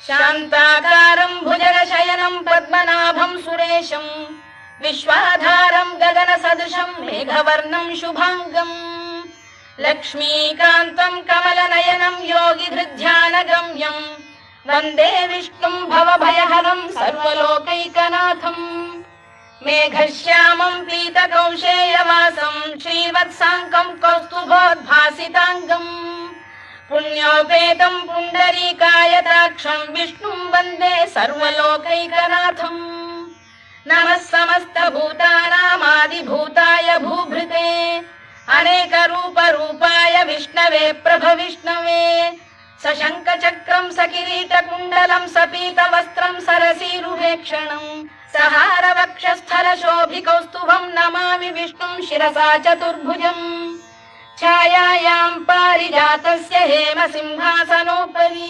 शान्ताकारं भुजगशयनं पद्मनाभं सुरेशं विश्वाधारं गगनसदृशं मेघवर्णं शुभांगम् लक्ष्मीकान्तं कमलनयनं योगिधृध्यानगम्यं वन्दे विष्णुं भवभयहरं सर्वलोकैकनाथम् मेघश्यामं पीतकौशेयवासं श्रीवत्साङ्कं कौस्तुभोद्भासिताङ्गम् पुण्योपेतं पुण्डरीकायताक्षं विष्णुं वन्दे सर्वलोकैकनाथम् नमः समस्तभूतानामादिभूताय भूभृते अनेकरूपरूपाय विष्णवे प्रभविष्णवे सशङ्खचक्रं सकिरीटकुण्डलं सपीतवस्त्रं सरसीरुहेक्षणं सहारवक्षस्थलशोभिकौस्तुभं नमामि विष्णुं शिरसा चतुर्भुजम् छायायां पारिजातस्य हेमसिंहासनोपरि